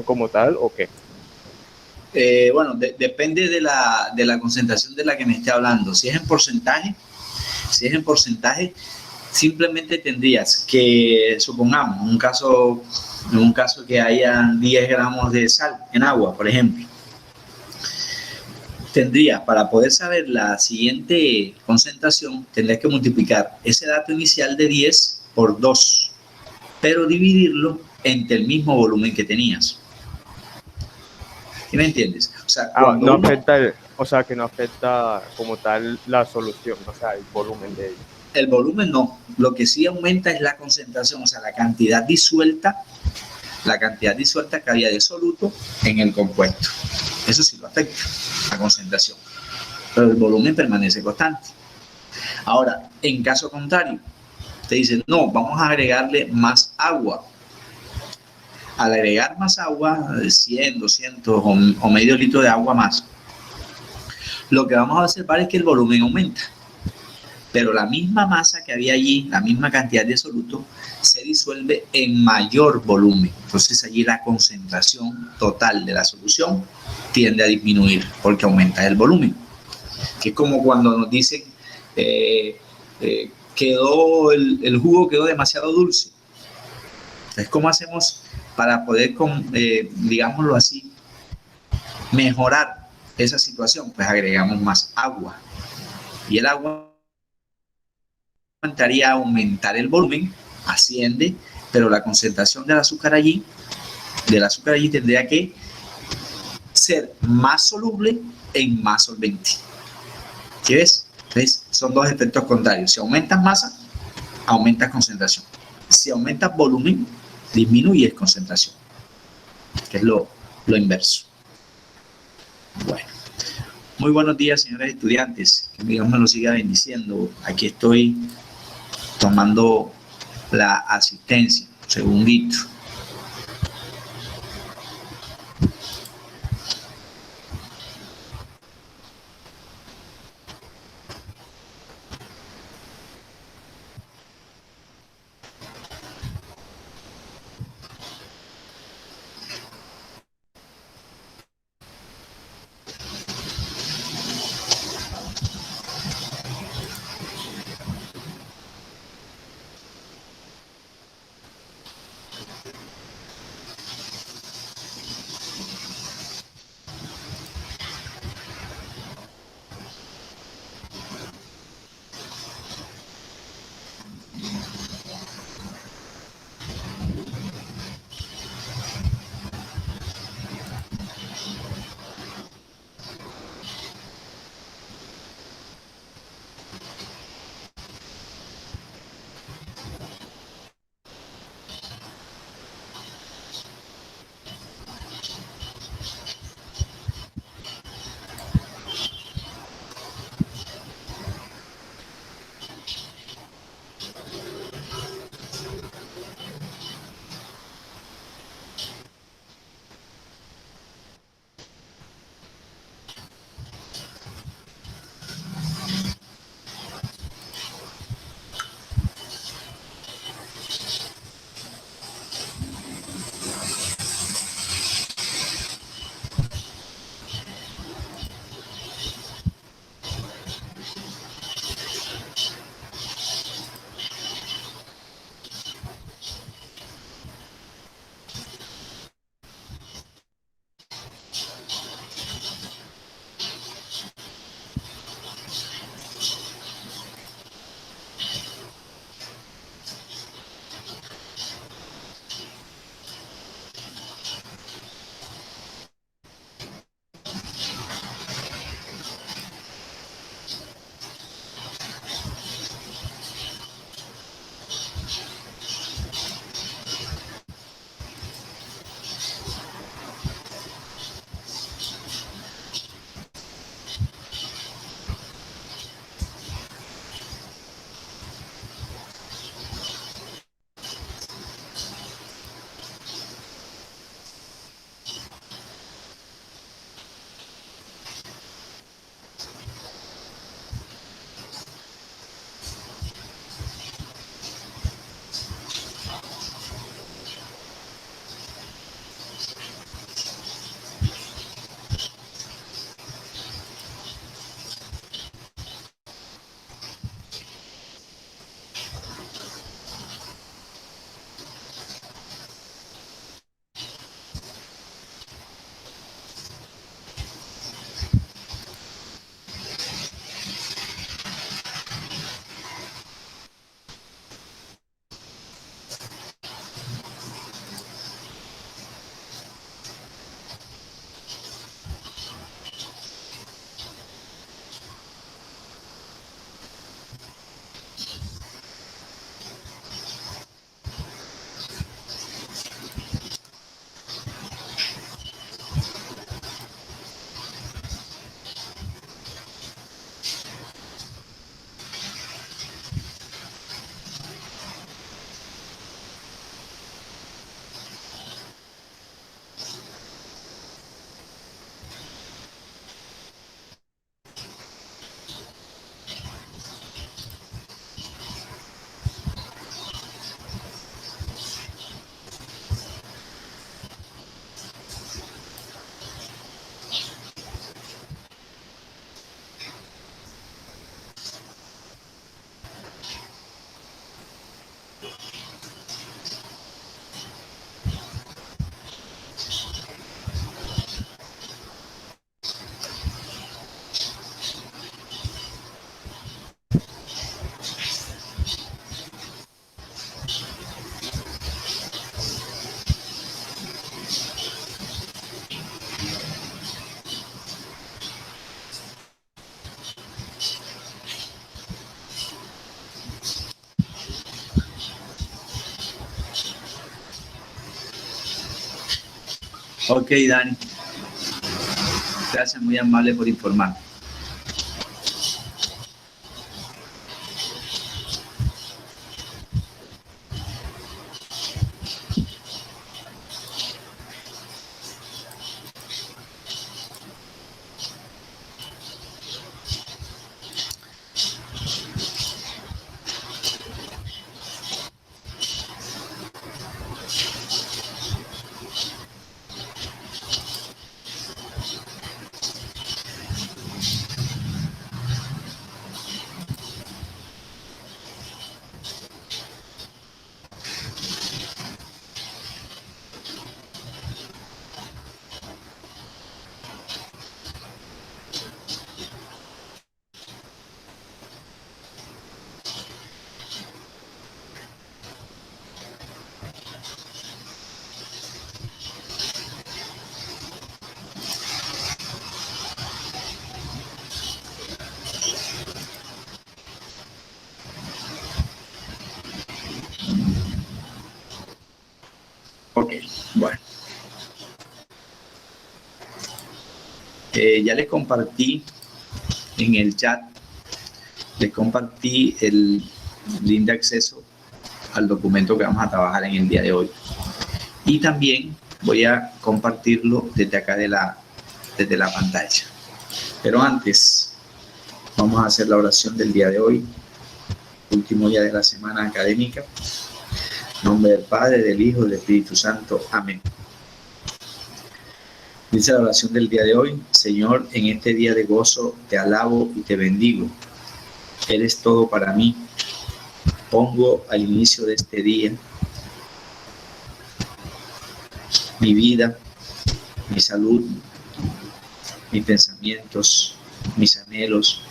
como tal o qué? Bueno, depende de la concentración de la que me esté hablando. Si es en porcentaje, simplemente tendrías que, supongamos, en un caso que haya 10 gramos de sal en agua, por ejemplo, tendrías, para poder saber la siguiente concentración, tendrías que multiplicar ese dato inicial de 10 por 2, pero dividirlo entre el mismo volumen que tenías. ¿Sí me entiendes? O sea, cuando No uno, afecta, o sea, que no afecta como tal la solución, o sea, el volumen de ella. el volumen no, lo que sí aumenta es la concentración, o sea, la cantidad disuelta que había de soluto en el compuesto. Eso sí lo afecta, la concentración, pero el volumen permanece constante. Ahora, en caso contrario, te dicen, no, vamos a agregarle más agua. Al agregar más agua, 100, 200 o medio litro de agua más, lo que vamos a observar es que el volumen aumenta, pero la misma masa que había allí, la misma cantidad de soluto, se disuelve en mayor volumen. Entonces allí la concentración total de la solución tiende a disminuir porque aumenta el volumen. Que es como cuando nos dicen, el jugo quedó demasiado dulce. Entonces, ¿cómo hacemos para poder, digámoslo así, mejorar esa situación? Pues agregamos más agua. Y el agua aumentaría a aumentar el volumen, asciende, pero la concentración del azúcar allí tendría que ser más soluble en más solvente. ¿Qué ves? Entonces, son dos efectos contrarios. Si aumentas masa, aumentas concentración. Si aumentas volumen, disminuyes concentración, que es lo inverso. Bueno, muy buenos días, señores estudiantes. Que Dios me lo siga bendiciendo. Aquí estoy tomando la asistencia. Un segundito. Ok, Dani. Gracias, muy amable por informar. Ok, bueno. Ya les compartí en el chat, les compartí el link de acceso al documento que vamos a trabajar en el día de hoy. Y también voy a compartirlo desde acá desde la pantalla. Pero antes, vamos a hacer la oración del día de hoy, último día de la semana académica. En nombre del Padre, del Hijo y del Espíritu Santo. Amén. Dice la oración del día de hoy: Señor, en este día de gozo te alabo y te bendigo. Eres todo para mí. Pongo al inicio de este día mi vida, mi salud, mis pensamientos, mis anhelos,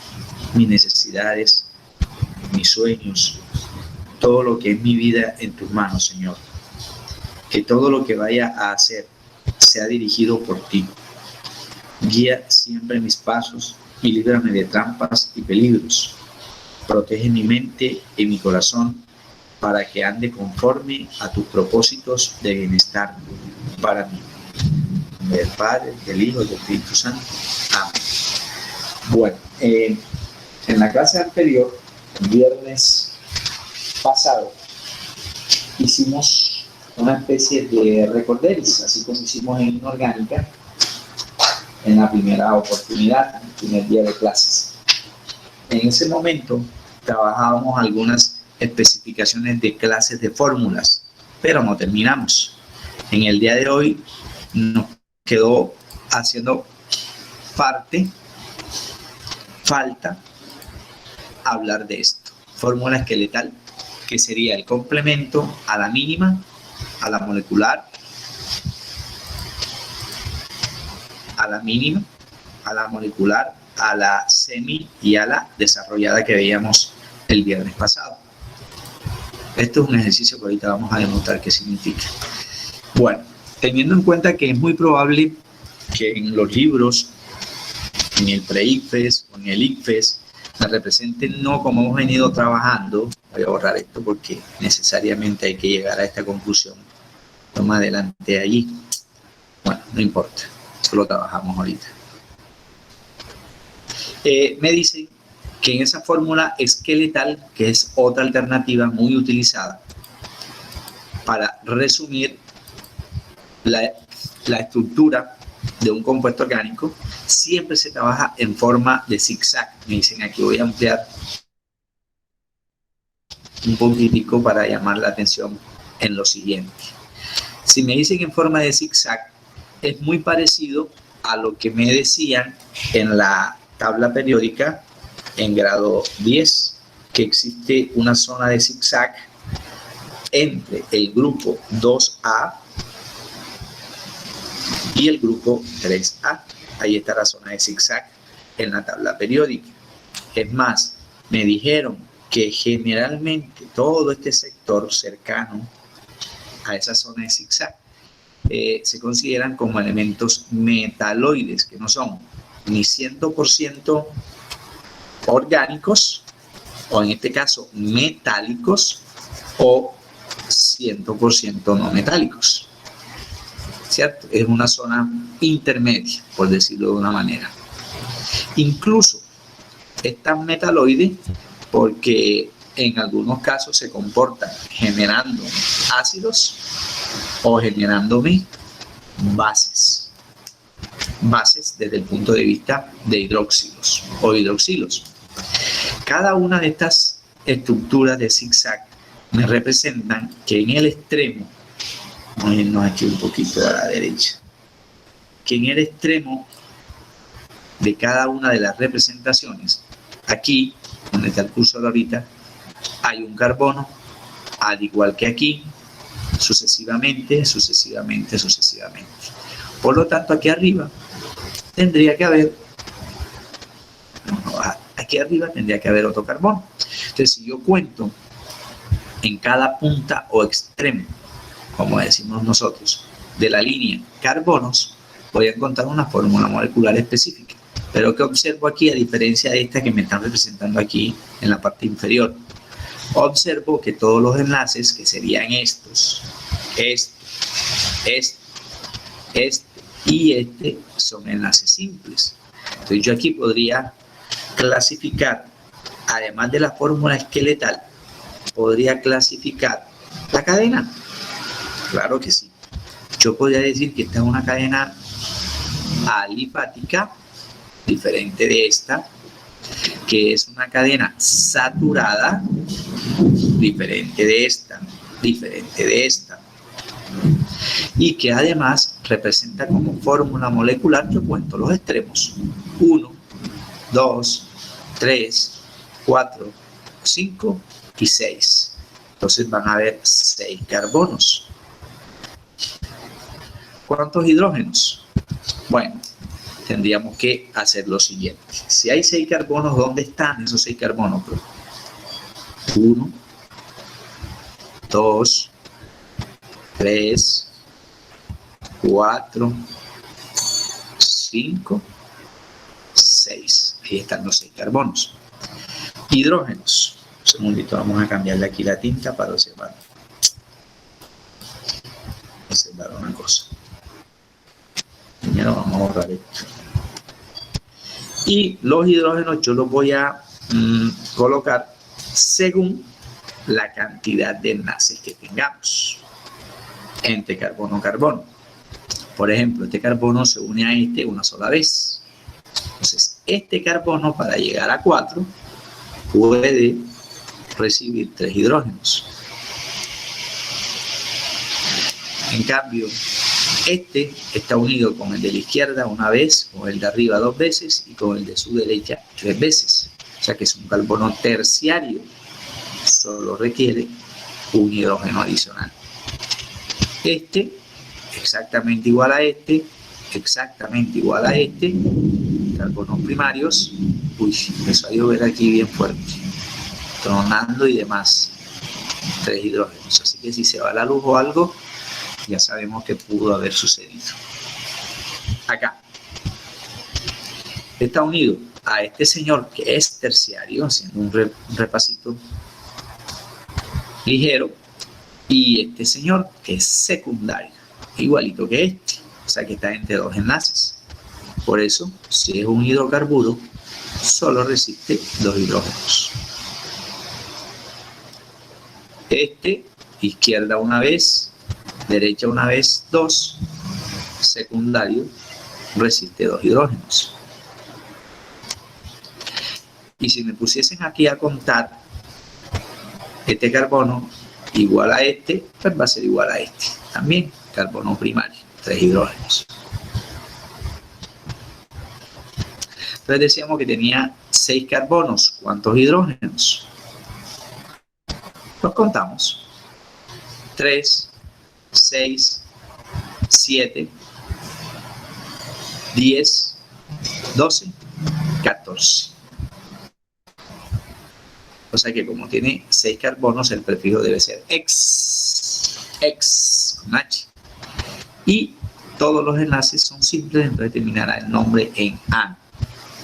mis necesidades, mis sueños, todo lo que es mi vida en tus manos, Señor. Que todo lo que vaya a hacer sea dirigido por ti. Guía siempre mis pasos y líbrame de trampas y peligros. Protege mi mente y mi corazón para que ande conforme a tus propósitos de bienestar para mí. Del Padre, del Hijo y del Espíritu Santo. Amén. Bueno, en la clase anterior, el viernes pasado, hicimos una especie de recorderis, así como hicimos en inorgánica, en la primera oportunidad, en el primer día de clases. En ese momento trabajábamos algunas especificaciones de clases de fórmulas, pero no terminamos. En el día de hoy nos quedó haciendo falta hablar de esto. Fórmula esqueletal, que sería el complemento a la mínima, a la molecular, a la mínima, a la molecular, a la semi y a la desarrollada que veíamos el viernes pasado. Esto es un ejercicio que ahorita vamos a demostrar qué significa. Bueno, teniendo en cuenta que es muy probable que en los libros, en el pre-ICFES o en el ICFES, la representen no como hemos venido trabajando. Voy a borrar esto porque necesariamente hay que llegar a esta conclusión. Más adelante allí. Bueno, no importa. Eso lo trabajamos ahorita. Me dicen que en esa fórmula esqueletal, que es otra alternativa muy utilizada para resumir la estructura de un compuesto orgánico, siempre se trabaja en forma de zigzag. Me dicen aquí, voy a ampliar un poquitico para llamar la atención en lo siguiente. Si me dicen en forma de zigzag, es muy parecido a lo que me decían en la tabla periódica en grado 10, que existe una zona de zigzag entre el grupo 2A y el grupo 3A. Ahí está la zona de zigzag en la tabla periódica. Es más, me dijeron que generalmente todo este sector cercano a esa zona de zigzag se consideran como elementos metaloides, que no son ni 100% orgánicos, o en este caso metálicos, o 100% no metálicos. ¿cierto? Es una zona intermedia, por decirlo de una manera. Incluso es tan metaloide porque en algunos casos se comporta generando ácidos o generándome bases desde el punto de vista de hidróxidos o hidroxilos. Cada una de estas estructuras de zigzag me representan que en el extremo, vamos a irnos aquí un poquito a la derecha, que en el extremo de cada una de las representaciones, aquí, donde está el cursor ahorita, hay un carbono, al igual que aquí, sucesivamente. Por lo tanto, aquí arriba tendría que haber otro carbono. Entonces, si yo cuento en cada punta o extremo, como decimos nosotros, de la línea carbonos, voy a encontrar una fórmula molecular específica. Pero ¿qué observo aquí a diferencia de esta que me están representando aquí en la parte inferior? Observo que todos los enlaces, que serían estos, este y este, son enlaces simples. Entonces yo aquí podría clasificar, además de la fórmula esqueletal, podría clasificar la cadena. Claro que sí. Yo podría decir que esta es una cadena alifática, diferente de esta, que es una cadena saturada, diferente de esta, y que además representa como fórmula molecular, yo cuento los extremos, 1, 2, 3, 4, 5 y 6. Entonces van a haber 6 carbonos. ¿Cuántos hidrógenos? Bueno, tendríamos que hacer lo siguiente. Si hay 6 carbonos, ¿dónde están esos 6 carbonos? 1, 2, 3, 4, 5, 6. Ahí están los 6 carbonos. Hidrógenos. Un segundito, vamos a cambiarle aquí la tinta para observar una cosa. Primero vamos a borrar esto. Y los hidrógenos yo los voy a colocar según la cantidad de enlaces que tengamos entre carbono-carbono. Por ejemplo, este carbono se une a este una sola vez. Entonces, este carbono para llegar a 4 puede recibir 3 hidrógenos. En cambio, este está unido con el de la izquierda una vez, con el de arriba 2 veces y con el de su derecha 3 veces. O sea que es un carbono terciario. Solo requiere un hidrógeno adicional. Este, exactamente igual a este, carbonos primarios. Uy, empezó a llover aquí bien fuerte, tronando y demás. 3 hidrógenos. Así que si se va la luz o algo, ya sabemos que pudo haber sucedido. Acá está unido a este señor que es terciario, haciendo un repasito ligero, y este señor que es secundario, igualito que este, o sea que está entre 2 enlaces. Por eso, si es un hidrocarburo, solo resiste 2 hidrógenos. Este, izquierda una vez, derecha una vez, 2, secundario, resiste 2 hidrógenos. Y si me pusiesen aquí a contar este carbono igual a este, pues va a ser igual a este. También carbono primario, 3 hidrógenos. Entonces decíamos que tenía 6 carbonos. ¿Cuántos hidrógenos? Los contamos. 3, 6, 7, 10, 12, 14. O sea que como tiene 6 carbonos, el prefijo debe ser ex con H. Y todos los enlaces son simples, entonces terminará el nombre en AN.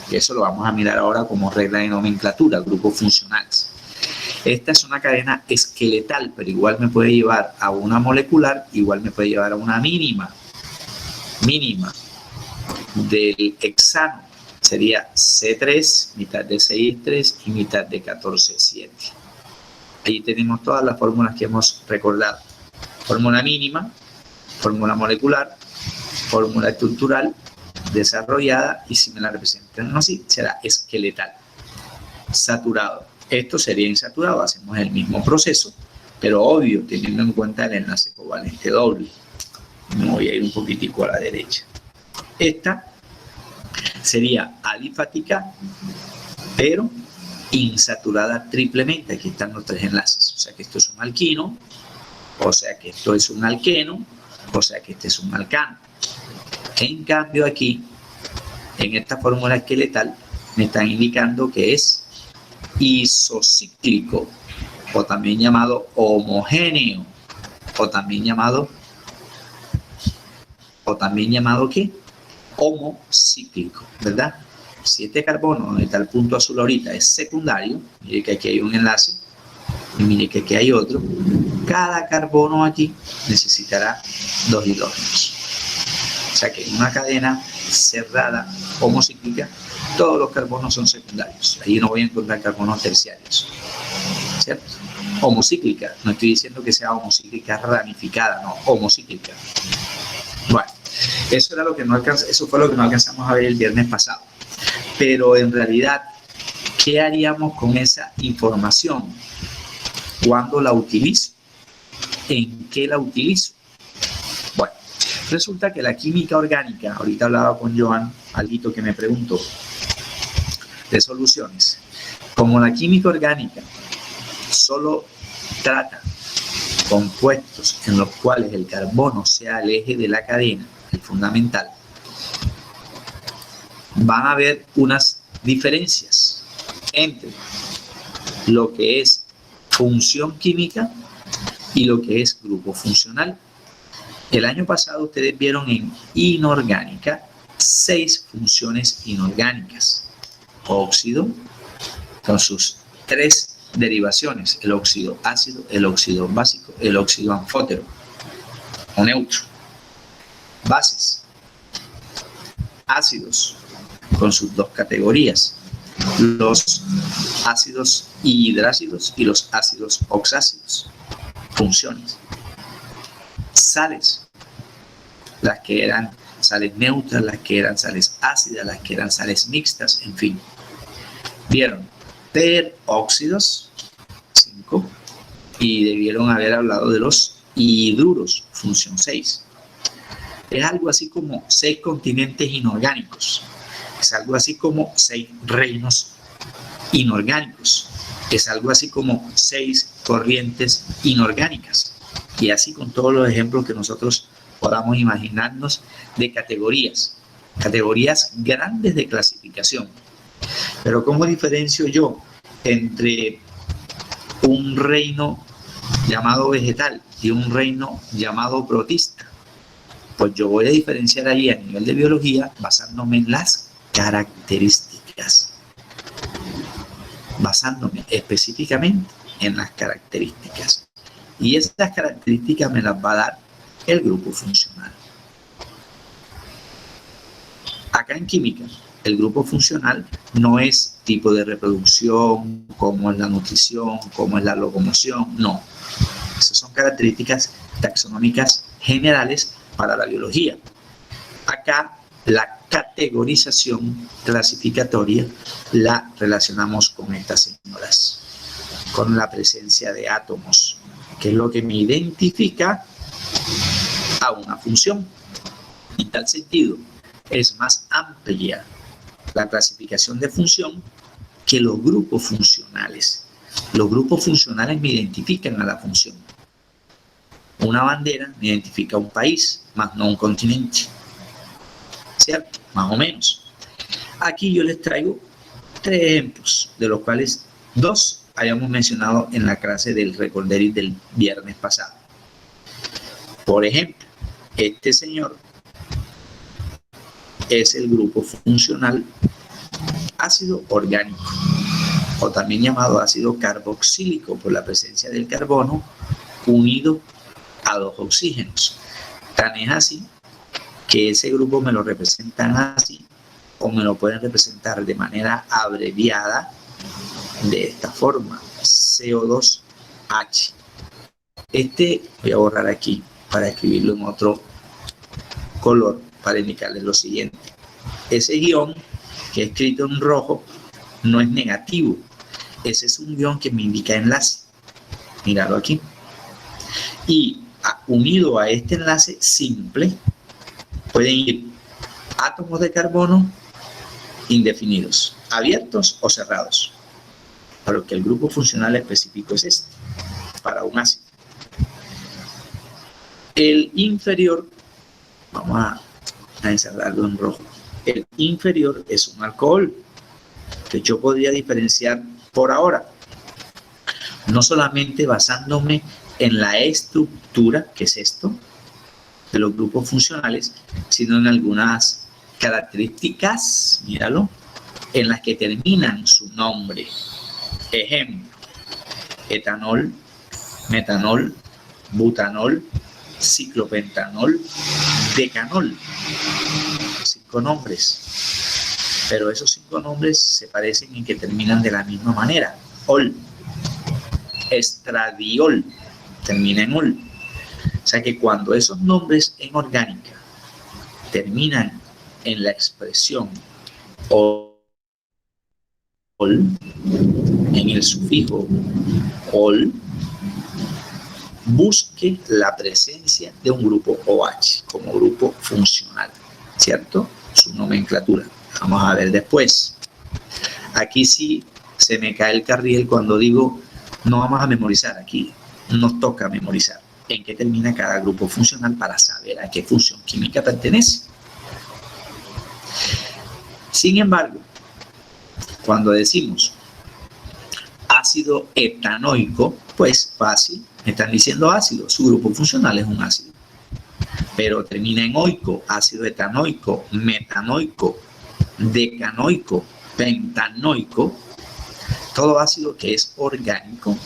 Que eso lo vamos a mirar ahora como regla de nomenclatura, grupos funcionales. Esta es una cadena esqueletal, pero igual me puede llevar a una molecular, igual me puede llevar a una mínima. mínima del hexano sería C3, mitad de 6,3 y mitad de 14,7. Ahí tenemos todas las fórmulas que hemos recordado. Fórmula mínima, fórmula molecular, fórmula estructural, desarrollada, y si me la representan así, será esqueletal. Saturado. Esto sería insaturado, hacemos el mismo proceso, pero obvio, teniendo en cuenta el enlace covalente doble. Me voy a ir un poquitico a la derecha. Esta sería alifática, pero insaturada triplemente. Aquí están los tres enlaces. O sea que esto es un alquino, o sea que esto es un alqueno, o sea que este es un alcano. En cambio aquí, en esta fórmula esqueletal, me están indicando que es isocíclico, o también llamado homogéneo, o también llamado ¿qué? Homocíclico, ¿verdad? Si este carbono, donde está el punto azul ahorita, es secundario, mire que aquí hay un enlace, y mire que aquí hay otro, cada carbono aquí necesitará 2 hidrógenos. O sea que en una cadena cerrada homocíclica, todos los carbonos son secundarios. Ahí no voy a encontrar carbonos terciarios, ¿cierto? Homocíclica, no estoy diciendo que sea homocíclica ramificada, no, homocíclica. Bueno, eso fue lo que no alcanzamos a ver el viernes pasado. Pero en realidad, ¿qué haríamos con esa información? ¿Cuándo la utilizo? ¿En qué la utilizo? Bueno, resulta que la química orgánica, ahorita hablaba con Joan, alguito que me preguntó, de soluciones. Como la química orgánica solo trata compuestos en los cuales el carbono sea el eje de la cadena, el fundamental, van a haber unas diferencias entre lo que es función química y lo que es grupo funcional. El año pasado ustedes vieron en inorgánica 6 funciones inorgánicas. Óxido, con sus 3 derivaciones, el óxido ácido, el óxido básico, el óxido anfótero o neutro. Bases, ácidos, con sus 2 categorías, los ácidos hidrácidos y los ácidos oxácidos. Funciones. Sales, las que eran sales neutras, las que eran sales ácidas, las que eran sales mixtas, en fin. Vieron peróxidos, 5, y debieron haber hablado de los hidruros, función 6. Es algo así como 6 continentes inorgánicos. Es algo así como 6 reinos inorgánicos. Es algo así como 6 corrientes inorgánicas. Y así con todos los ejemplos que nosotros podamos imaginarnos de categorías. Categorías grandes de clasificación. Pero ¿cómo diferencio yo entre un reino llamado vegetal y un reino llamado protista? Pues yo voy a diferenciar ahí a nivel de biología basándome en las características. Basándome específicamente en las características. Y estas características me las va a dar el grupo funcional. Acá en química, el grupo funcional no es tipo de reproducción, como es la nutrición, como es la locomoción, no. Esas son características taxonómicas generales para la biología. Acá la categorización clasificatoria la relacionamos con estas señoras, con la presencia de átomos, que es lo que me identifica a una función. En tal sentido, es más amplia la clasificación de función que los grupos funcionales. Los grupos funcionales me identifican a la función. Una bandera me identifica a un país, más no un continente. ¿Cierto? Más o menos. Aquí yo les traigo 3 ejemplos, de los cuales 2 habíamos mencionado en la clase del recorderis del viernes pasado. Por ejemplo, este señor es el grupo funcional ácido orgánico, o también llamado ácido carboxílico por la presencia del carbono unido a 2 oxígenos. Tan es así que ese grupo me lo representan así, o me lo pueden representar de manera abreviada de esta forma, CO2H. Voy a borrar aquí para escribirlo en otro color para indicarles lo siguiente. Ese guión que he escrito en rojo no es negativo. Ese es un guión que me indica enlace. Míralo aquí. Y unido a este enlace simple pueden ir átomos de carbono indefinidos, abiertos o cerrados. Pero que el grupo funcional específico es este, para un ácido. El inferior, vamos a encerrarlo en rojo. El inferior es un alcohol que yo podría diferenciar por ahora, no solamente basándome en la estructura, que es esto, de los grupos funcionales, sino en algunas características, míralo, en las que terminan su nombre. Ejemplo, etanol, metanol, butanol, ciclopentanol, decanol. 5 nombres. Pero esos 5 nombres se parecen en que terminan de la misma manera. Ol. Estradiol. Termina en ol. O sea que cuando esos nombres en orgánica terminan en la expresión ol, en el sufijo ol, busque la presencia de un grupo OH como grupo funcional, ¿cierto? Su nomenclatura. Vamos a ver después. Aquí sí se me cae el carril cuando digo no vamos a memorizar. Aquí nos toca memorizar en qué termina cada grupo funcional para saber a qué función química pertenece. Sin embargo, cuando decimos ácido etanoico, pues fácil, me están diciendo ácido, su grupo funcional es un ácido. Pero termina en oico, ácido etanoico, metanoico, decanoico, pentanoico. Todo ácido que es orgánico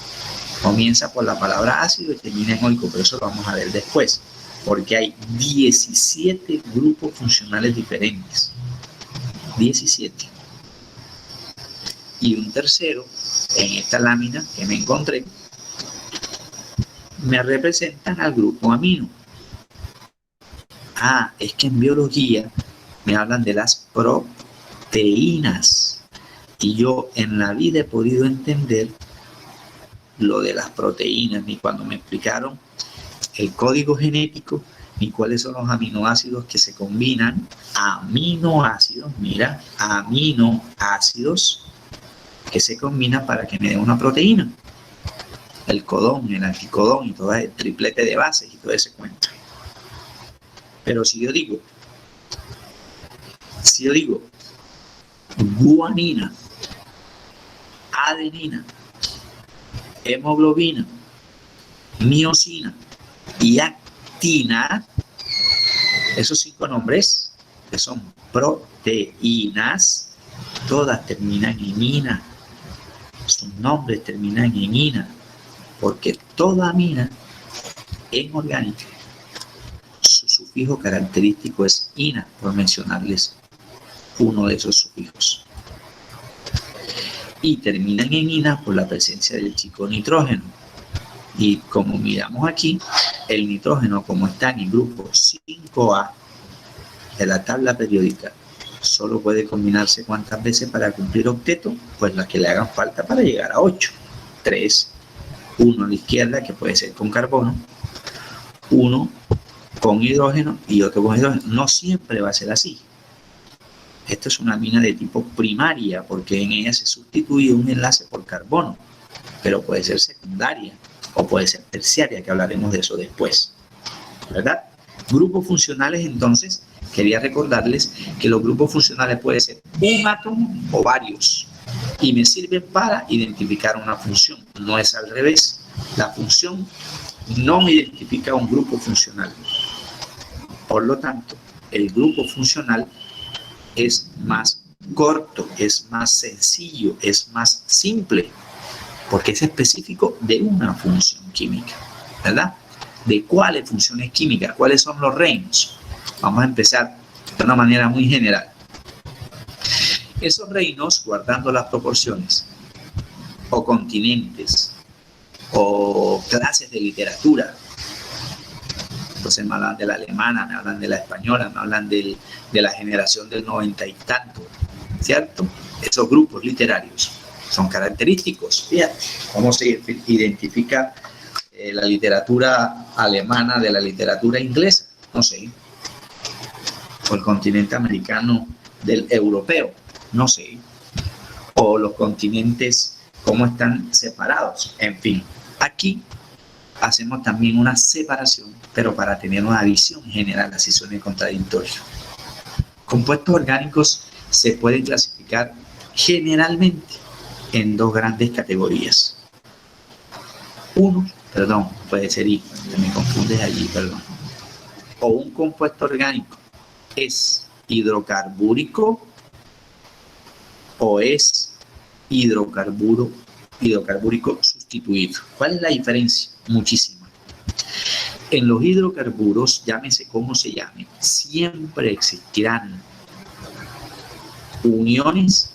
comienza por la palabra ácido y termina en oico, pero eso lo vamos a ver después, porque hay 17 grupos funcionales diferentes. 17. Y un tercero, en esta lámina que me encontré, me representan al grupo amino. Es que en biología me hablan de las proteínas. Y yo en la vida he podido entender lo de las proteínas, ni cuando me explicaron el código genético, ni cuáles son los aminoácidos que se combinan. Aminoácidos, mira, aminoácidos que se combinan para que me dé una proteína. El codón, el anticodón y todo el triplete de bases y todo ese cuento. Pero si yo digo guanina, adenina, hemoglobina, miosina y actina, esos 5 nombres que son proteínas, todas terminan en ina. Sus nombres terminan en ina, porque toda amina en orgánica, su sufijo característico es ina, por mencionarles uno de esos sufijos. Y terminan en ina por la presencia del chico nitrógeno. Y como miramos aquí, el nitrógeno, como está en el grupo 5A de la tabla periódica, solo puede combinarse ¿cuántas veces para cumplir octeto? Pues las que le hagan falta para llegar a 8. 3, 1 a la izquierda, que puede ser con carbono, 1 con hidrógeno y otro con hidrógeno. No siempre va a ser así. Esto es una amina de tipo primaria, porque en ella se sustituye un enlace por carbono, pero puede ser secundaria o puede ser terciaria, que hablaremos de eso después, ¿verdad? Grupos funcionales, entonces, quería recordarles que los grupos funcionales pueden ser un átomo o varios, y me sirven para identificar una función. No es al revés. La función no me identifica un grupo funcional. Por lo tanto, el grupo funcional es más corto, es más sencillo, es más simple, porque es específico de una función química, ¿verdad? ¿De cuáles funciones químicas? ¿Cuáles son los reinos? Vamos a empezar de una manera muy general. Esos reinos, guardando las proporciones, o continentes, o clases de literatura. Entonces me hablan de la alemana, me hablan de la española, me hablan de la generación del 90 y tanto, ¿cierto? Esos grupos literarios son característicos. Fíjate cómo se identifica la literatura alemana de la literatura inglesa, no sé, o el continente americano del europeo, no sé, o los continentes, cómo están separados, en fin. Aquí hacemos también una separación, pero para tener una visión general, así suena contradictorio. Compuestos orgánicos se pueden clasificar generalmente en dos grandes categorías. Puede ser I, me confundes allí, perdón. O un compuesto orgánico es hidrocarbúrico o es hidrocarbúrico sustituido. ¿Cuál es la diferencia? Muchísima. En los hidrocarburos, llámese como se llame, siempre existirán uniones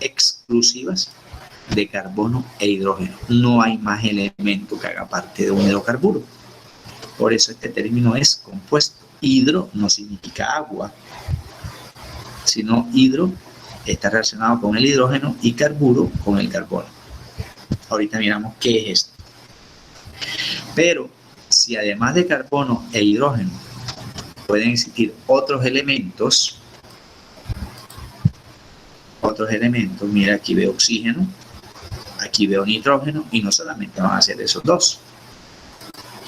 exclusivas de carbono e hidrógeno. No hay más elemento que haga parte de un hidrocarburo. Por eso este término es compuesto. Hidro no significa agua, sino hidro está relacionado con el hidrógeno y carburo con el carbono. Ahorita miramos qué es esto. Pero si además de carbono e hidrógeno pueden existir otros elementos, mira, aquí veo oxígeno, aquí veo nitrógeno, y no solamente van a ser esos dos.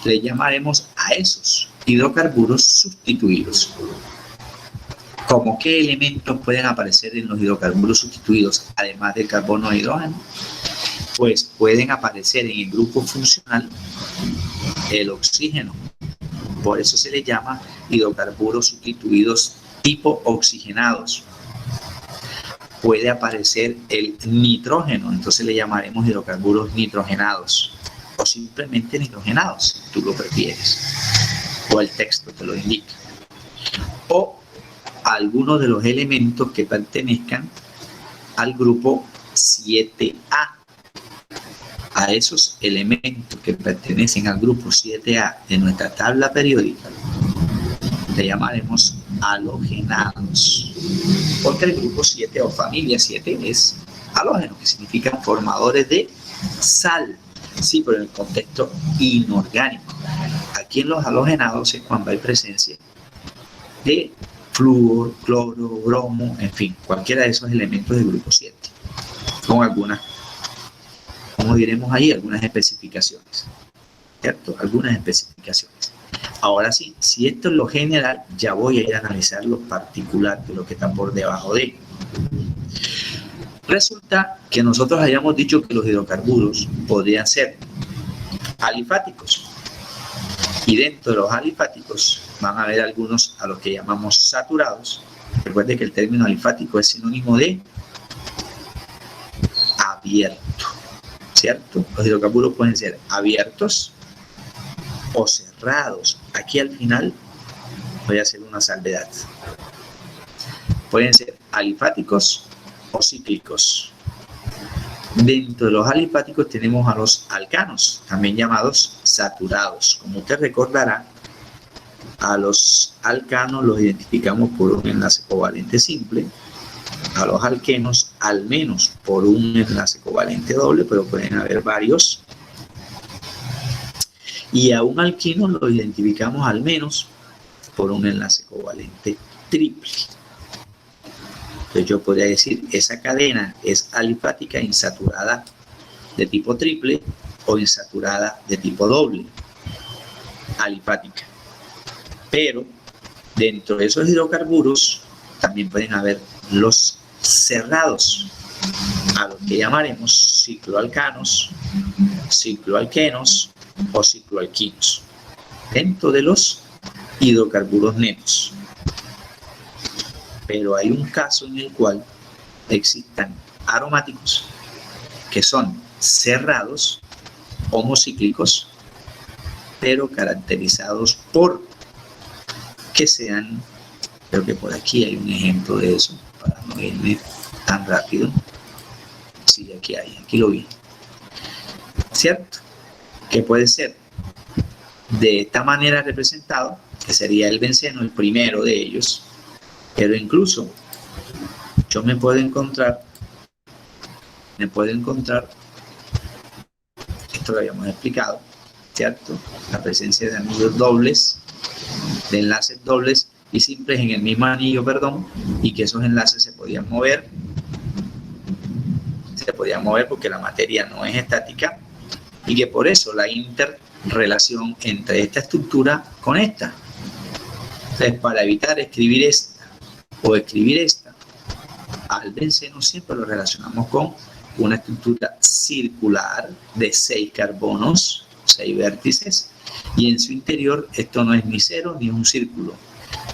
Le llamaremos a esos hidrocarburos sustituidos. ¿Cómo qué elementos pueden aparecer en los hidrocarburos sustituidos, además del carbono e hidrógeno? Pues pueden aparecer en el grupo funcional el oxígeno. Por eso se le llama hidrocarburos sustituidos tipo oxigenados. Puede aparecer el nitrógeno, entonces le llamaremos hidrocarburos nitrogenados, o simplemente nitrogenados, si tú lo prefieres, o el texto te lo indica. O algunos de los elementos que pertenezcan al grupo 7A. A esos elementos que pertenecen al grupo 7A de nuestra tabla periódica le llamaremos halogenados, porque el grupo 7 o familia 7 es halógeno, que significa formadores de sal, sí, pero en el contexto inorgánico. Aquí en los halogenados es cuando hay presencia de flúor, cloro, bromo, en fin, cualquiera de esos elementos del grupo 7, con algunas, como diremos ahí, algunas especificaciones, ¿cierto? Algunas especificaciones. Ahora sí, si esto es lo general, ya voy a ir a analizar lo particular de lo que está por debajo de. Resulta que nosotros hayamos dicho que los hidrocarburos podrían ser alifáticos. Y dentro de los alifáticos van a haber algunos a los que llamamos saturados. Recuerde que el término alifático es sinónimo de abierto, ¿cierto? Los hidrocarburos pueden ser abiertos o cerrados. Aquí al final voy a hacer una salvedad. Pueden ser alifáticos o cíclicos. Dentro de los alifáticos tenemos a los alcanos, también llamados saturados. Como usted recordará, a los alcanos los identificamos por un enlace covalente simple, a los alquenos al menos por un enlace covalente doble, pero pueden haber varios. Y a un alquino lo identificamos al menos por un enlace covalente triple. Entonces yo podría decir, esa cadena es alifática insaturada de tipo triple o insaturada de tipo doble, alifática. Pero dentro de esos hidrocarburos también pueden haber los cerrados, a los que llamaremos cicloalcanos, cicloalquenos o cicloalquinos, dentro de los hidrocarburos netos. Pero hay un caso en el cual existan aromáticos que son cerrados, homocíclicos, pero caracterizados por que sean Creo que por aquí hay un ejemplo de eso, para no irme tan rápido. Sí, aquí lo vi. ¿Cierto? Que puede ser de esta manera representado, que sería el benceno, el primero de ellos, pero incluso yo me puedo encontrar, esto lo habíamos explicado, ¿cierto? La presencia de anillos dobles, de enlaces dobles y simples en el mismo anillo, y que esos enlaces se podían mover porque la materia no es estática y que por eso la interrelación entre esta estructura con esta. Entonces, para evitar escribir esta o escribir esta, al benceno siempre lo relacionamos con una estructura circular de 6 carbonos, 6 vértices, y en su interior esto no es ni cero ni un círculo.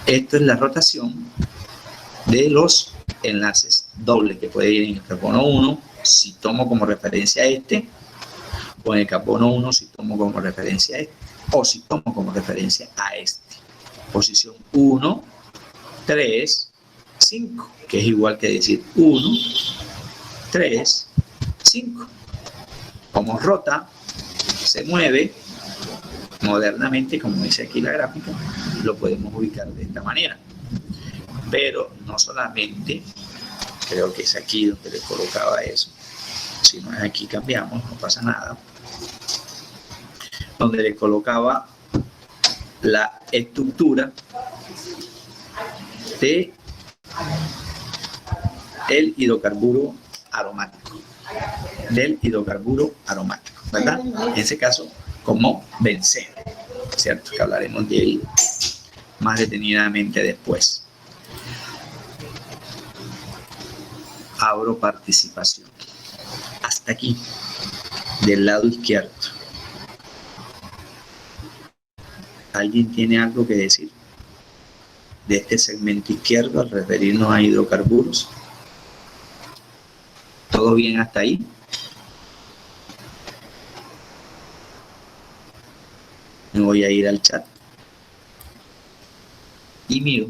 Esto es la rotación de los enlaces dobles que puede ir en el carbono 1, si tomo como referencia este, o en el carbono 1 si tomo como referencia este, o si tomo como referencia a este. Posición 1, 3, 5, que es igual que decir 1, 3, 5. Como rota, se mueve modernamente, como dice aquí la gráfica, lo podemos ubicar de esta manera. Pero no solamente, creo que es aquí donde le colocaba eso, si no es aquí cambiamos, no pasa nada, donde le colocaba la estructura de el hidrocarburo aromático, ¿verdad? En ese caso, como benceno, ¿cierto? Que hablaremos de él más detenidamente después. Abro participación. Hasta aquí, del lado izquierdo. ¿Alguien tiene algo que decir de este segmento izquierdo al referirnos a hidrocarburos? ¿Todo bien hasta ahí? Me voy a ir al chat y miro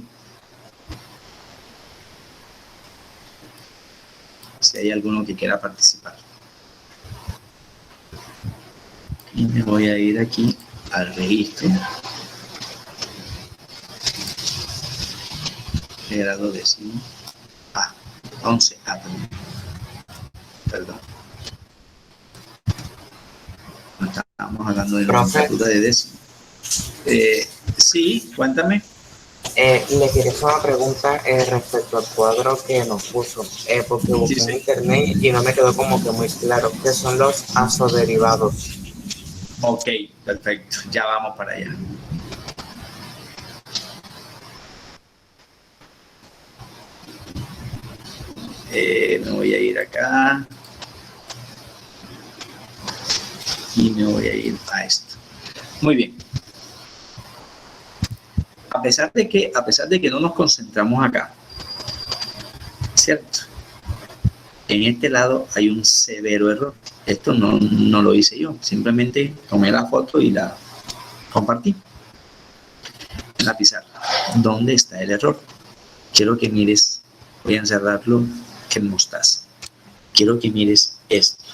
si hay alguno que quiera participar. Y me voy a ir aquí al registro. Grado décimo. 11. Perdón. No estábamos hablando de nomenclatura de décimo. Sí, cuéntame. Le quería hacer una pregunta respecto al cuadro que nos puso, porque busqué en internet y no me quedó como que muy claro qué son los azoderivados. Ok, perfecto, ya vamos para allá. Me voy a ir acá y me voy a ir a esto. Muy bien. A pesar de que no nos concentramos acá, ¿cierto? En este lado hay un severo error. Esto no lo hice yo, simplemente tomé la foto y la compartí en la pizarra. ¿Dónde está el error? Quiero que mires, voy a encerrarlo en mostaza. Quiero que mires esto.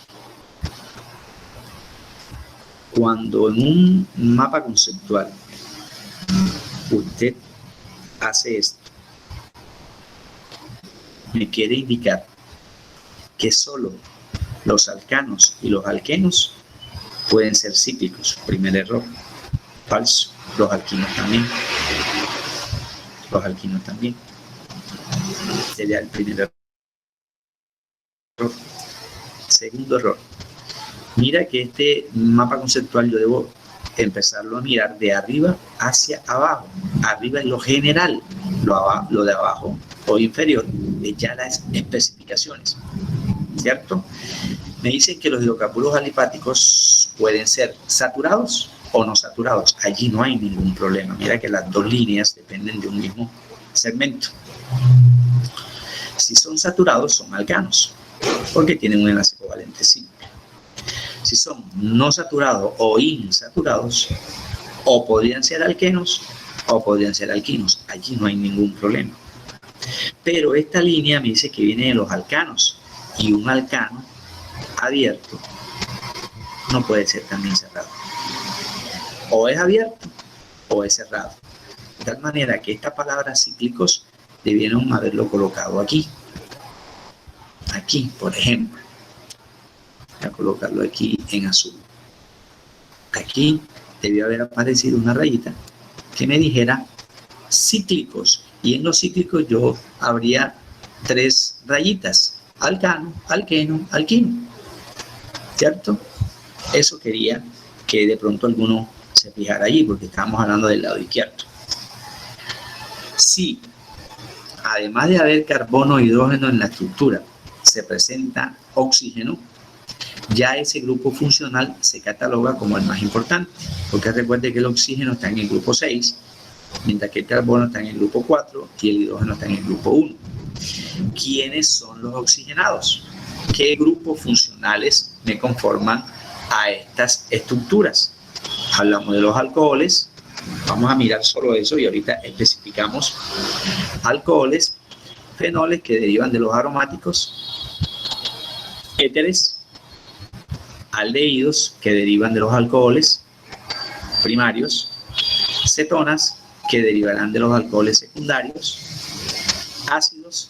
Cuando en un mapa conceptual usted hace esto, me quiere indicar que solo los alcanos y los alquenos pueden ser cíclicos. Primer error. Falso. Los alquinos también. Sería el primer error. Segundo error. Mira que este mapa conceptual yo debo empezarlo a mirar de arriba hacia abajo. Arriba es lo general, lo de abajo o inferior es ya las especificaciones, ¿cierto? Me dicen que los hidrocarburos alipáticos pueden ser saturados o no saturados. Allí no hay ningún problema. Mira que las dos líneas dependen de un mismo segmento. Si son saturados, son alcanos, porque tienen un enlace covalente simple. Si son no saturados o insaturados, o podrían ser alquenos o podrían ser alquinos. Allí no hay ningún problema. Pero esta línea me dice que viene de los alcanos, y un alcano abierto no puede ser también cerrado. O es abierto o es cerrado. De tal manera que esta palabra cíclicos debieron haberlo colocado aquí. Aquí, por ejemplo. Voy a colocarlo aquí en azul. Aquí debió haber aparecido una rayita que me dijera cíclicos. Y en los cíclicos yo habría 3 rayitas. Alcano, alqueno, alquino. ¿Cierto? Eso quería que de pronto alguno se fijara allí, porque estamos hablando del lado izquierdo. Si, además de haber carbono e hidrógeno en la estructura, se presenta oxígeno, ya ese grupo funcional se cataloga como el más importante, porque recuerde que el oxígeno está en el grupo 6, mientras que el carbono está en el grupo 4 y el hidrógeno está en el grupo 1. ¿Quiénes son los oxigenados? ¿Qué grupos funcionales me conforman a estas estructuras? Hablamos de los alcoholes, vamos a mirar solo eso y ahorita especificamos alcoholes, fenoles que derivan de los aromáticos, éteres, aldehídos que derivan de los alcoholes primarios, cetonas que derivarán de los alcoholes secundarios, ácidos,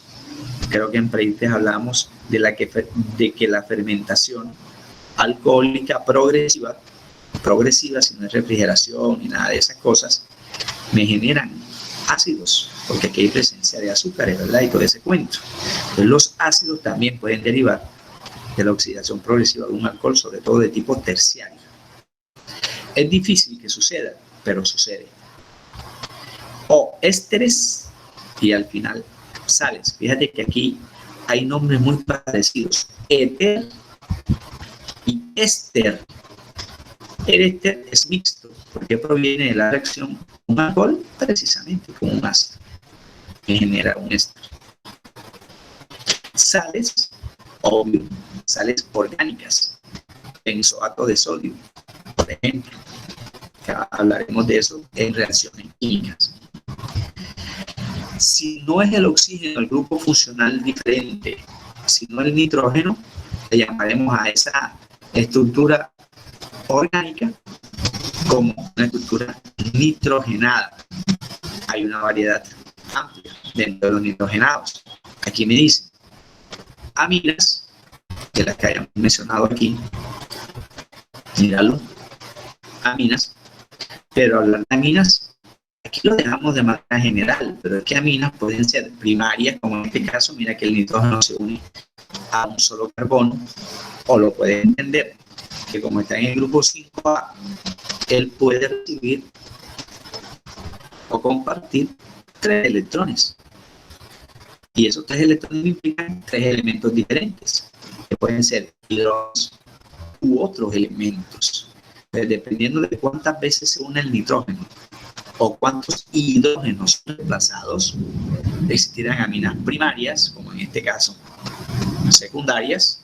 creo que en Preites hablamos de que la fermentación alcohólica progresiva, si no es refrigeración ni nada de esas cosas, me generan ácidos, porque aquí hay presencia de azúcares, ¿verdad? Y todo ese cuento. Entonces, los ácidos también pueden derivar de la oxidación progresiva de un alcohol, sobre todo de tipo terciario. Es difícil que suceda, pero sucede. O ésteres y al final sales. Fíjate que aquí hay nombres muy parecidos. Éter y éster. El éster es mixto porque proviene de la reacción un alcohol precisamente con un ácido que genera un éster. Sales, obvio, sales orgánicas, benzoato de sodio, por ejemplo. Ya hablaremos de eso en reacciones químicas. Si no es el oxígeno el grupo funcional diferente, sino el nitrógeno, le llamaremos a esa estructura orgánica como una estructura nitrogenada. Hay una variedad amplia dentro de los nitrogenados. Aquí me dicen aminas, de las que hayamos mencionado aquí, míralo, aminas, pero hablar de aminas, aquí lo dejamos de manera general, pero es que aminas pueden ser primarias, como en este caso, mira que el nitrógeno se une a un solo carbono, o lo puede entender que como está en el grupo 5A, él puede recibir o compartir 3 electrones. Y esos 3 electrones implican 3 elementos diferentes, que pueden ser hidrógenos u otros elementos. Entonces, dependiendo de cuántas veces se une el nitrógeno o cuántos hidrógenos reemplazados, existirán aminas primarias, como en este caso, secundarias.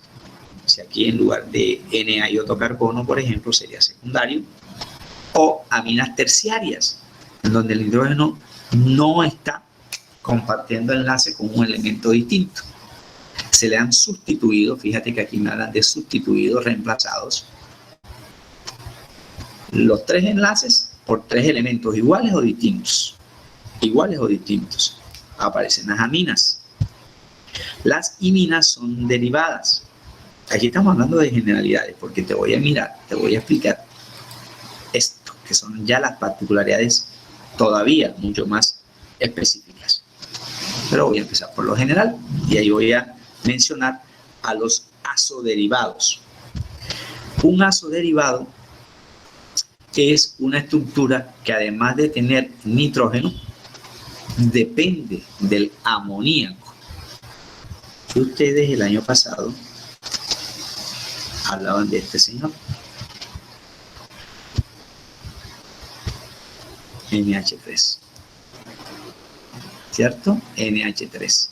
Si aquí en lugar de N hay otro carbono, por ejemplo, sería secundario, o aminas terciarias, en donde el hidrógeno no está compartiendo enlace con un elemento distinto. Se le han sustituido, fíjate que aquí me hablan de sustituidos, reemplazados, los 3 enlaces por 3 elementos iguales o distintos. Iguales o distintos. Aparecen las aminas. Las iminas son derivadas. Aquí estamos hablando de generalidades, porque te voy a explicar esto, que son ya las particularidades todavía mucho más específicas. Pero voy a empezar por lo general y ahí voy a mencionar a los azoderivados. Un azoderivado es una estructura que además de tener nitrógeno, depende del amoníaco. Que ustedes el año pasado hablaban de este señor, NH3, ¿cierto? NH3.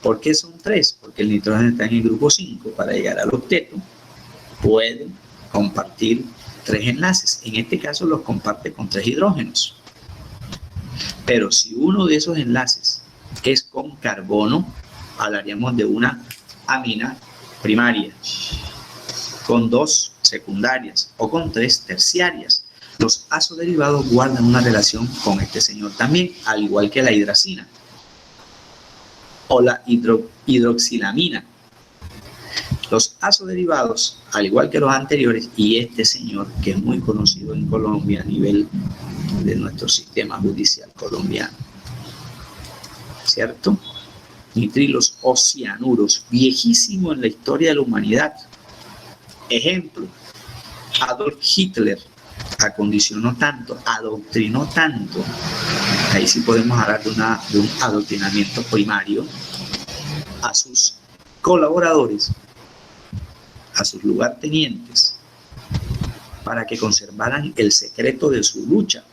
¿Por qué son 3? Porque el nitrógeno está en el grupo 5. Para llegar al octeto pueden compartir 3 enlaces. En este caso los comparte con 3 hidrógenos. Pero si uno de esos enlaces es con carbono, hablaríamos de una amina primaria, con 2 secundarias o con 3 terciarias. Los azoderivados guardan una relación con este señor también, al igual que la hidracina o la hidroxilamina. Los azoderivados, al igual que los anteriores, y este señor que es muy conocido en Colombia a nivel de nuestro sistema judicial colombiano, ¿cierto? Nitrilos o cianuros, viejísimo en la historia de la humanidad. Ejemplo, Adolf Hitler acondicionó tanto, adoctrinó tanto, ahí sí podemos hablar de un adoctrinamiento primario, a sus colaboradores, a sus lugartenientes, para que conservaran el secreto de su lucha,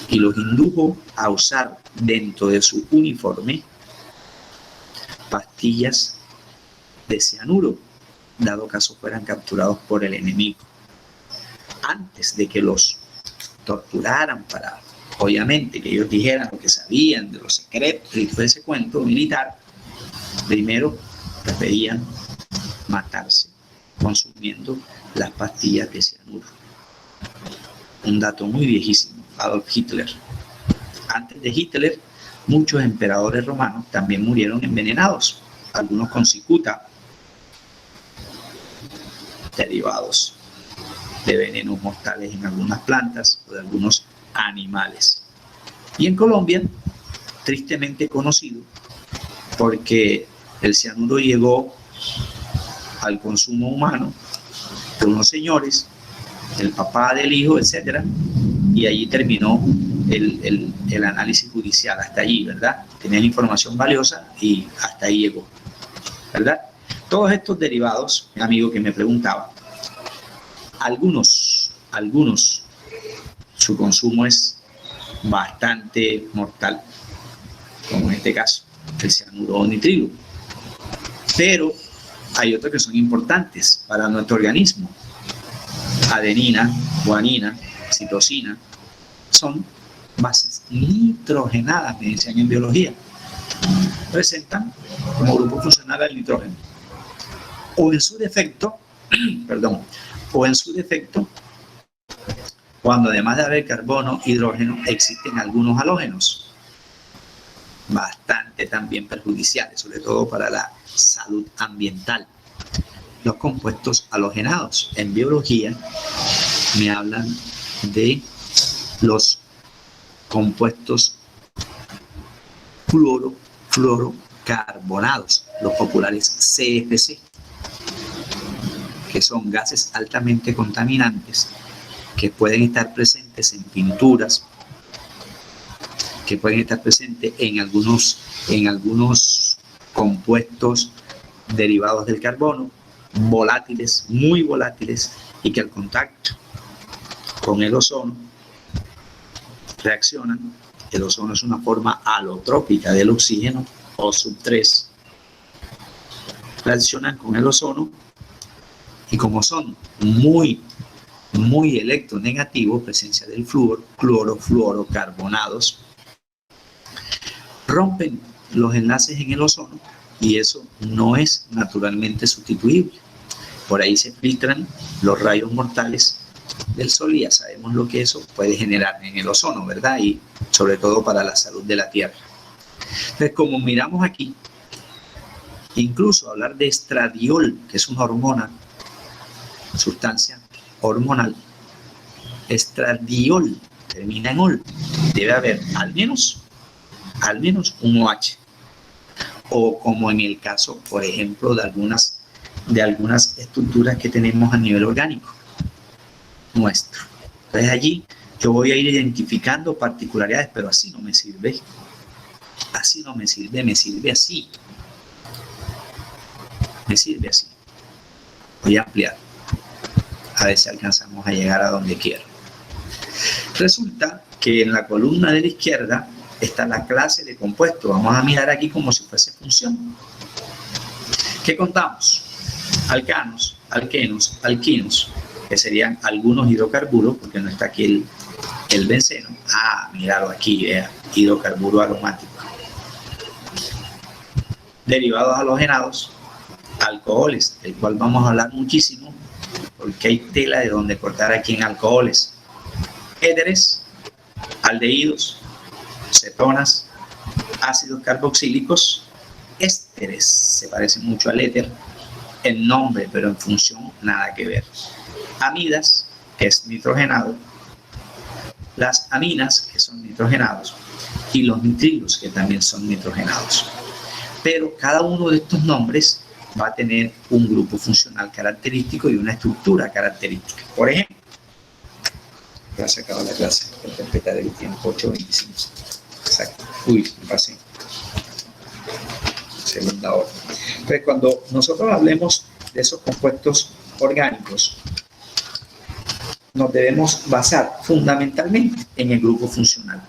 y los indujo a usar dentro de su uniforme pastillas de cianuro, dado caso fueran capturados por el enemigo. Antes de que los torturaran para, obviamente, que ellos dijeran lo que sabían de los secretos y todo ese cuento militar, primero preferían matarse consumiendo las pastillas de cianuro. Un dato muy viejísimo, Adolf Hitler. Antes de Hitler, muchos emperadores romanos también murieron envenenados, algunos con cicuta, derivados de venenos mortales en algunas plantas o de algunos animales. Y en Colombia, tristemente conocido, porque el cianuro llegó al consumo humano de unos señores, el papá del hijo, etcétera, y allí terminó el análisis judicial, hasta allí, ¿verdad? Tenían información valiosa y hasta ahí llegó, ¿verdad? Todos estos derivados, mi amigo que me preguntaba, algunos, su consumo es bastante mortal, como en este caso, el cianuro o nitrilo. Pero hay otros que son importantes para nuestro organismo. Adenina, guanina, citosina, son bases nitrogenadas, me decían en biología. Presentan como grupo funcional al nitrógeno. O en su defecto, cuando además de haber carbono, hidrógeno, existen algunos halógenos, bastante también perjudiciales, sobre todo para la salud ambiental. Los compuestos halogenados en biología me hablan de los compuestos fluorocarbonados, los populares CFC, que son gases altamente contaminantes que pueden estar presentes en pinturas, que pueden estar presentes en algunos compuestos derivados del carbono, volátiles, muy volátiles, y que al contacto con el ozono reaccionan. El ozono es una forma alotrópica del oxígeno, O3. Reaccionan con el ozono y como son muy electronegativos, presencia del flúor, fluorocarbonados, rompen los enlaces en el ozono y eso no es naturalmente sustituible. Por ahí se filtran los rayos mortales del sol y ya sabemos lo que eso puede generar en el ozono, ¿verdad? Y sobre todo para la salud de la Tierra. Entonces, como miramos aquí, incluso hablar de estradiol, que es una hormona, sustancia hormonal, estradiol termina en ol, debe haber al menos un OH, o como en el caso, por ejemplo, de algunas estructuras que tenemos a nivel orgánico nuestro. Entonces allí yo voy a ir identificando particularidades, pero así no me sirve, me sirve así. Voy a ampliar, a ver si alcanzamos a llegar a donde quiero. Resulta que en la columna de la izquierda está la clase de compuestos. Vamos a mirar aquí como si fuese función. ¿Qué contamos? Alcanos, alquenos, alquinos, que serían algunos hidrocarburos, porque no está aquí el benceno. Míralo aquí, hidrocarburo aromático. Derivados halogenados, alcoholes, del cual vamos a hablar muchísimo, porque hay tela de donde cortar aquí en alcoholes. Éteres, aldehídos, cetonas, ácidos carboxílicos, ésteres, se parece mucho al éter, en nombre, pero en función nada que ver. Amidas, que es nitrogenado, las aminas, que son nitrogenados, y los nitrilos, que también son nitrogenados. Pero cada uno de estos nombres va a tener un grupo funcional característico y una estructura característica. Por ejemplo, ya se acabó la clase, voy a respetar el tiempo, 8:25. Exacto. Uy, me pasé. Segunda hora. Entonces, cuando nosotros hablemos de esos compuestos orgánicos, nos debemos basar fundamentalmente en el grupo funcional,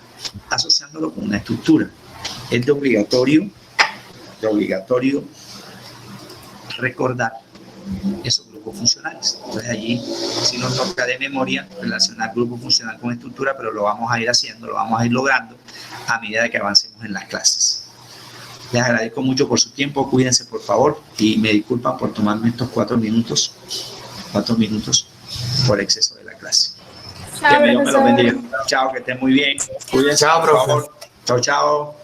asociándolo con una estructura. Es de obligatorio recordar esos grupos funcionales. Entonces allí, si nos toca de memoria, relacionar grupo funcional con estructura, pero lo vamos a ir haciendo, lo vamos a ir logrando a medida que avancemos en las clases. Les agradezco mucho por su tiempo, cuídense por favor y me disculpan por tomarme estos 4 minutos por exceso de la clase. Chao, Que Dios me lo bendiga. Chao, que estén muy bien. Cuídense, Chao, por profe. favor. Chao, chao.